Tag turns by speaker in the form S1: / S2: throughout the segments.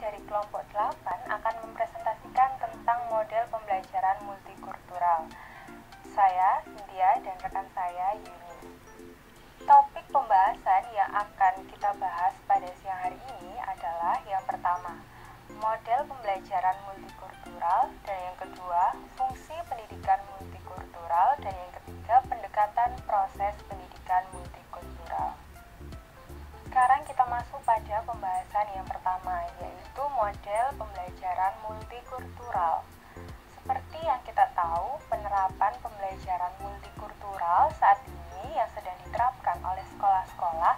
S1: dari kelompok 8 akan mempresentasikan tentang model pembelajaran multikultural. Saya, Cynthia, dan rekan saya, Yuni. Topik pembahasan yang akan kita bahas pada siang hari ini adalah yang pertama, model pembelajaran multikultural, dan yang kedua, fungsi pendidikan multikultural, dan yang ketiga, pendekatan proses pendidikan multikultural. Sekarang kita masuk pada pembahasan yang pertama, yaitu model pembelajaran multikultural. Seperti yang kita tahu, penerapan pembelajaran multikultural saat ini yang sedang diterapkan oleh sekolah-sekolah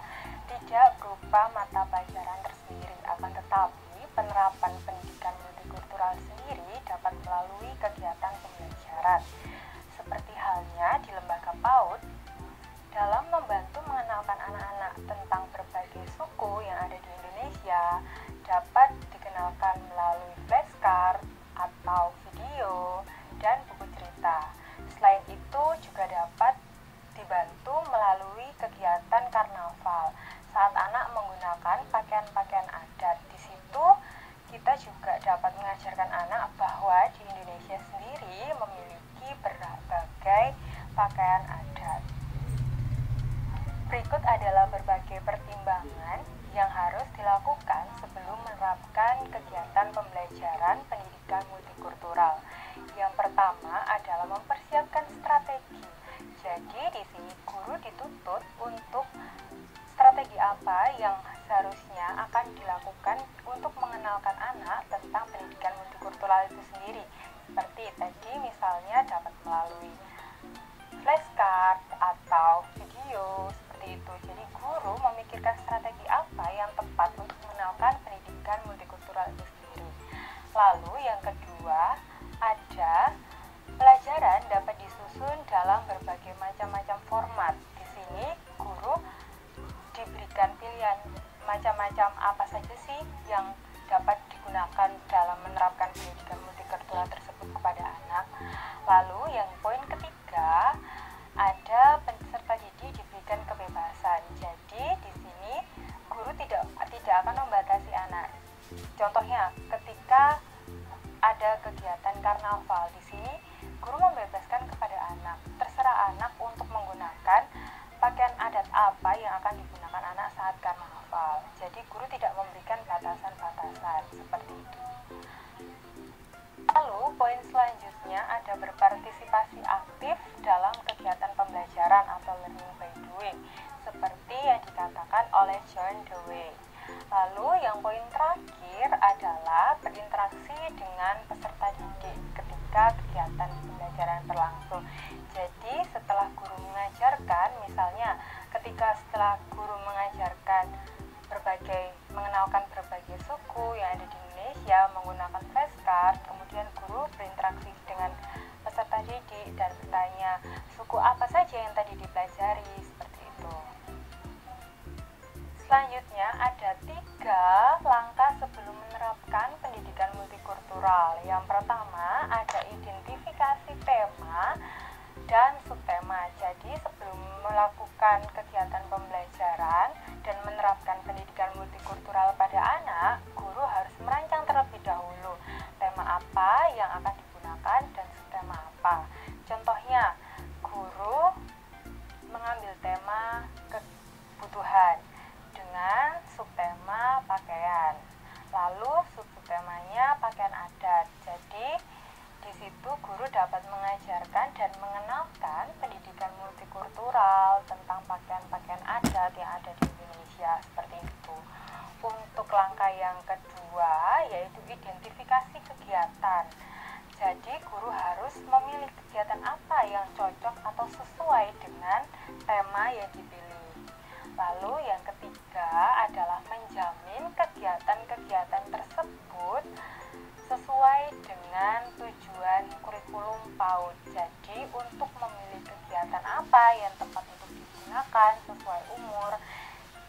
S1: tidak berupa mata pelajaran tersendiri, akan tetapi penerapan pendidikan multikultural sendiri dapat melalui kegiatan pembelajaran. Seperti halnya di lembaga PAUD, dalam membantu mengenalkan anak-anak tentang berbagai suku yang ada di Indonesia, dapat dikenalkan melalui flashcard atau video dan buku cerita. Selain itu juga dapat dibantu melalui kegiatan karnaval saat anak menggunakan pakaian-pakaian adat. Di situ kita juga dapat mengajarkan anak bahwa di Indonesia sendiri memiliki berbagai pakaian adat. Berikut adalah berbagai pertimbangan yang harus dilakukan sebelum menerapkan kegiatan pembelajaran pendidikan multikultural. Yang pertama adalah mempersiapkan strategi. Jadi di sini guru dituntut untuk strategi apa yang seharusnya akan dilakukan untuk mengenalkan anak tentang pendidikan multikultural itu sendiri. Seperti tadi misalnya dapat melalui flashcard atau video seperti itu. Jadi guru memikirkan strategi apa yang tepat untuk mengenalkan pendidikan multikultural itu sendiri. Lalu yang kedua, ada pelajaran dapat disusun dalam berbagai macam-macam format. Di sini guru diberikan pilihan macam-macam apa saja sih yang dapat digunakan dalam menerapkan pendidikan multikultural tersebut kepada anak. Lalu yang poin ketiga, ada peserta didik diberikan kebebasan. Jadi di sini guru tidak akan membatasi anak. Contohnya ketika ada kegiatan karnaval, di sini guru membebaskan kepada anak. Terserah anak untuk menggunakan pakaian adat apa yang akan digunakan anak saat karnaval. Jadi guru tidak memberikan batasan-batasan seperti itu. Lalu poin selanjutnya ada berpartisipasi aktif dalam kegiatan pembelajaran atau learning by doing, seperti yang dikatakan oleh John Dewey. Lalu yang poin terakhir adalah berinteraksi dengan peserta didik ketika kegiatan pembelajaran berlangsung. Jadi setelah guru mengajarkan, misalnya setelah guru mengajarkan mengenalkan berbagai suku yang ada di Indonesia menggunakan flashcard, kemudian guru berinteraksi dengan peserta didik dan bertanya suku apa saja yang tadi dipelajari, seperti itu. Selanjutnya ada 3 langkah sebelum menerapkan pendidikan multikultural. Yang pertama ada identifikasi tema dan subtema. Jadi sebelum melakukan kegiatan pembelajaran dan menerapkan pendidikan multikultural pada anak, guru harus merancang terlebih dahulu tema apa yang akan digunakan dan subtema apa. Contohnya, guru mengambil tema kebutuhan dengan subtema pakaian. Lalu subtemanya pakaian adat. Jadi di situ guru dapat mengajarkan dan mengenalkan pendidikan multikultural tentang pakaian-pakaian adat yang ada di Indonesia, seperti itu. Untuk langkah yang kedua yaitu identifikasi kegiatan. Jadi guru harus memilih kegiatan apa yang cocok atau sesuai dengan tema yang dipilih. Lalu yang ketiga adalah menjamin kegiatan-kegiatan tersebut sesuai dengan tujuan kurikulum PAUD. Jadi untuk memilih kegiatan apa yang tepat untuk digunakan sesuai umur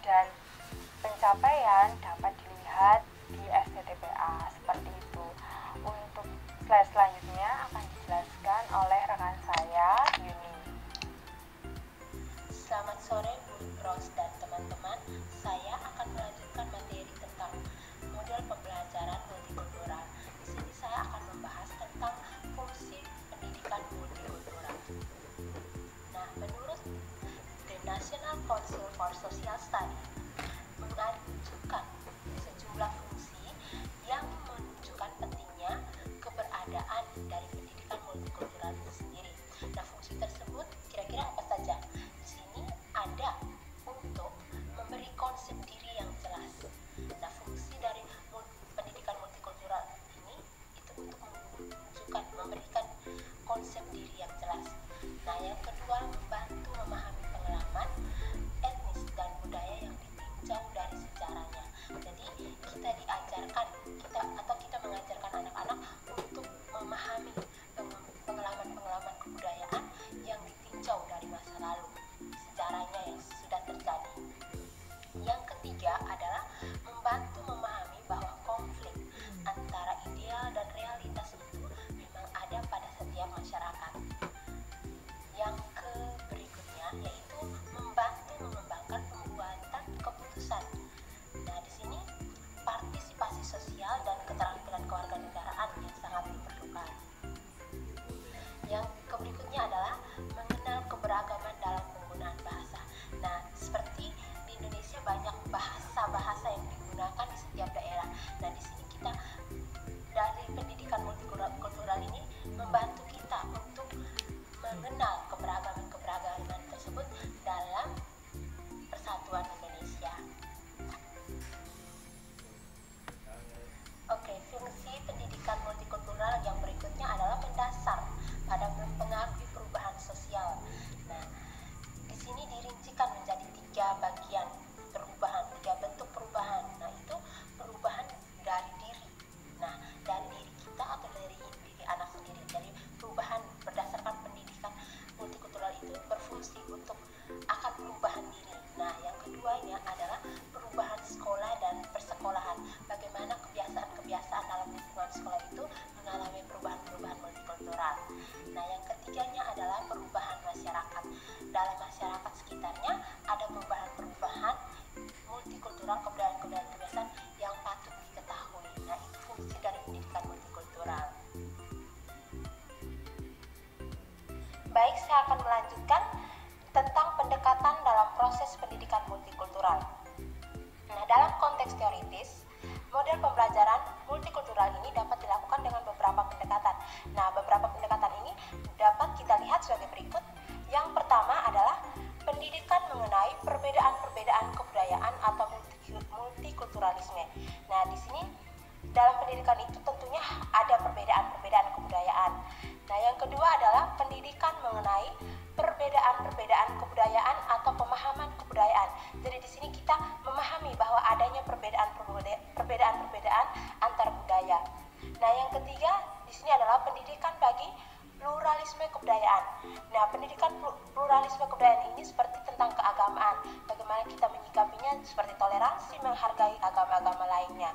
S1: dan pencapaian dapat dilihat di STTPA, seperti itu. Untuk slide selanjutnya akan dijelaskan oleh rekan saya, Yuni.
S2: Selamat sore Bu Ros dan teman-teman. Saya akan melanjutkan materi tentang model pembelajaran jauh dari sejarahnya. Jadi kita diajarkan, kita mengajarkan anak-anak untuk memahami pengalaman-pengalaman kebudayaan yang ditinjau dari masa lalu, sejarahnya yang sudah terjadi. Yang ketiga adalah membantu memahami bahwa konflik antara ideal dan realitas itu memang ada pada setiap masyarakat. Yang berikutnya yaitu membantu mengembangkan pembuatan keputusan. Nah, di sini partisipasi sosial dan keterampilan kewarganegaraan yang sangat diperlukan. Yang berikutnya adalah mengenal keberagaman dalam penggunaan bahasa. Nah, seperti di Indonesia banyak bahasa-bahasa yang digunakan di setiap daerah. Nah, di sini kita dari pendidikan multikultural ini membantu kita untuk mengenal keberagaman tersebut dalam persatuan Indonesia. Oke, fungsi pendidikan multikultural yang berikutnya adalah mendasar pada mempengaruhi perubahan sosial. Nah, di sini dirincikan menjadi 3 bagian perubahan, 3 bentuk perubahan. Nah, itu perubahan dari diri. Nah, dari diri kita atau dari diri anak sendiri. Dari perubahan berdasarkan pendidikan multikultural itu berfungsi untuk akan perubahan diri. Nah, yang keduanya adalah perubahan sekolah dan persekolahan. Bagaimana kebiasaan-kebiasaan dalam lingkungan sekolah itu mengalami perubahan-perubahan multikultural. Nah, yang ketiganya adalah perubahan masyarakat. Dalam masyarakat sekitarnya ada perubahan-perubahan multikultural, kebudayaan-kebudayaan kebiasaan yang patut diketahui. Nah, itu fungsi dari pendidikan multikultural. Baik, saya akan melanjutkan tentang pendekatan dalam proses pendidikan multikultural. Nah, dalam konteks teoritis, model pembelajaran multikultural ini dapat dilakukan dengan beberapa pendekatan. Nah, beberapa pendekatan ini dapat kita lihat sebagai berikut. Yang pertama adalah pendidikan mengenai perbedaan-perbedaan kebudayaan atau multikulturalisme. Nah, di sini dalam pendidikan itu tentunya ada perbedaan-perbedaan kebudayaan. Nah, yang kedua adalah pendidikan mengenai perbedaan-perbedaan kebudayaan atau pemahaman kebudayaan. Jadi di sini kita memahami bahwa adanya perbedaan-perbedaan antar budaya. Nah, yang ketiga di sini adalah pendidikan bagi pluralisme kebudayaan. Nah, pendidikan pluralisme kebudayaan ini seperti tentang keagamaan, bagaimana kita menyikapinya, seperti toleransi, menghargai agama-agama lainnya.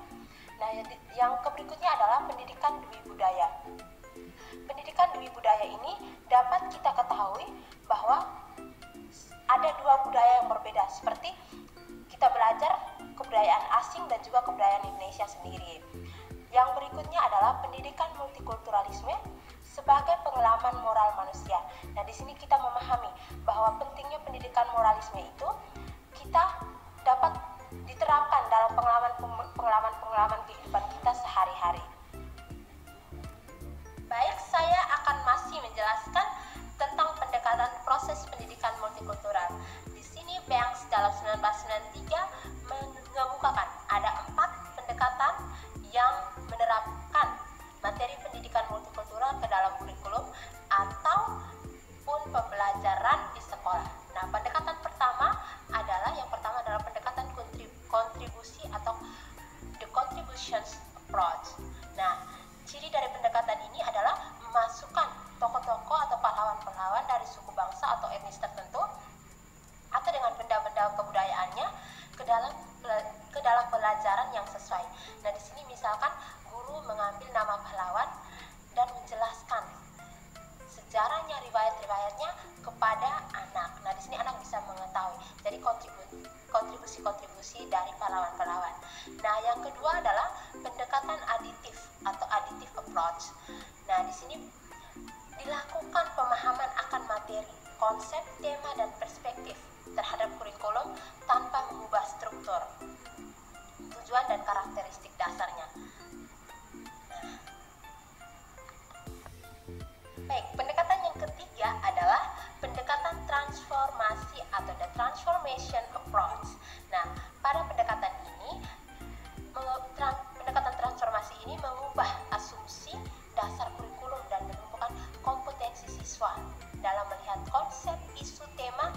S2: Nah, yang berikutnya adalah pendidikan dwi budaya. Pendidikan dwi budaya ini dapat kita ketahui bahwa ada 2 budaya yang berbeda, seperti kita belajar kebudayaan asing dan juga kebudayaan Indonesia sendiri. Yang berikutnya adalah pendidikan multikulturalisme sebagai pengalaman moral manusia. Nah, di sini kita memahami bahwa pentingnya pendidikan moralisme itu kita dapat diterapkan dalam pengalaman kehidupan kita sehari-hari. Baik, saya akan masih menjelaskan tentang pendekatan proses pendidikan multikultural. Di sini Banks dalam 1993 mengemukakan ada 4 pendekatan yang menerapkan materi pendidikan multikultural ke dalam kurikulum ataupun pembelajaran di sekolah. Nah, pendekatan pertama adalah pendekatan kontribusi atau the contributions approach. Nah, ciri dari pendekatan ini adalah memasukkan tokoh-tokoh atau pahlawan-pahlawan dari suku bangsa atau etnis tertentu atau dengan benda-benda kebudayaannya ke dalam pelajaran yang sesuai. Nah, di sini misalkan guru mengambil nama pahlawan dan menjelaskan sejarahnya, riwayat-riwayatnya kepada anak. Nah, di sini anak bisa mengetahui. Jadi kontribusi dari pahlawan-pahlawan. Nah, yang kedua adalah pendekatan aditif atau additive approach. Nah, di sini dilakukan pemahaman akan materi, konsep, tema, dan perspektif terhadap kurikulum tanpa mengubah struktur, tujuan, dan karakteristik dasarnya. Baik, pendekatan yang ketiga adalah pendekatan transformasi atau the transformation approach. Nah, pada pendekatan ini, pendekatan transformasi ini mengubah asumsi dasar kurikulum dan menumbuhkan kompetensi siswa dalam melihat konsep, isu, tema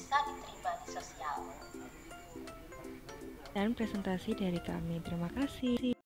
S2: bisa diterima di sosial.
S1: Dan presentasi dari kami. Terima kasih.